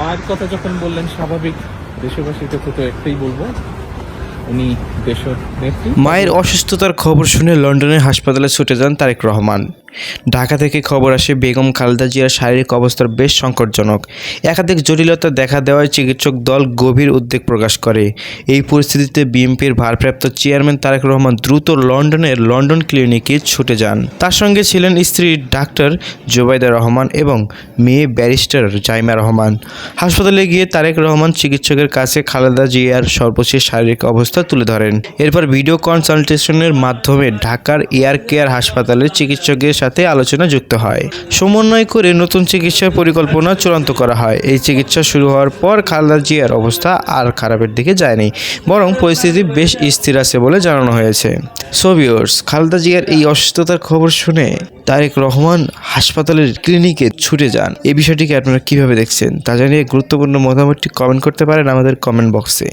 মায়ের কথা যখন বললেন স্বাভাবিক দেশবাসীর কাছে তো একটাই বলবো, উনি দেশের নেত্রী। মায়ের অসুস্থতার খবর শুনে লন্ডনের হাসপাতালে ছুটে যান তারেক রহমান। ঢাকা থেকে খবর আসে বেগম খালেদা জিয়ার শারীরিক অবস্থার বেশ সংকটজনক। একাধিক জটিলতা দেখা দেওয়ায় চিকিৎসক দল গভীর উদ্বেগ প্রকাশ করে। এই পরিস্থিতিতে বিএনপির ভারপ্রাপ্ত চেয়ারম্যান তারেক রহমান দ্রুত লন্ডনের লন্ডন ক্লিনিকে ছুটে যান। তার সঙ্গে ছিলেন স্ত্রী ডাক্তার জোবাইদা রহমান এবং মেয়ে ব্যারিস্টার জাইমা রহমান। হাসপাতালে গিয়ে তারেক রহমান চিকিৎসকের কাছে খালেদা জিয়ার সর্বশেষ শারীরিক অবস্থা তুলে ধরেন। এরপর ভিডিও কনসালটেশনের মাধ্যমে ঢাকার এয়ার কেয়ার হাসপাতালের চিকিৎসকের সাথে আলোচনা যুক্ত হয়। সমন্বয় করে নতুন চিকিৎসার পরিকল্পনা চূড়ান্ত করা হয়। এই চিকিৎসা শুরু হওয়ার পর খালেদা জিয়ার অবস্থা আর খারাপের দিকে যায়নি, বরং পরিস্থিতি বেশ স্থির আছে বলে জানানো হয়েছে। সো ভিউয়ার্স, খালেদা জিয়ার এই অসুস্থতার খবর শুনে তারেক রহমান হাসপাতালের ক্লিনিকে ছুটে যান। এই বিষয়টিকে আপনারা কিভাবে দেখছেন তা জানিয়ে গুরুত্বপূর্ণ মতামতটি কমেন্ট করতে পারেন আমাদের কমেন্ট বক্সে।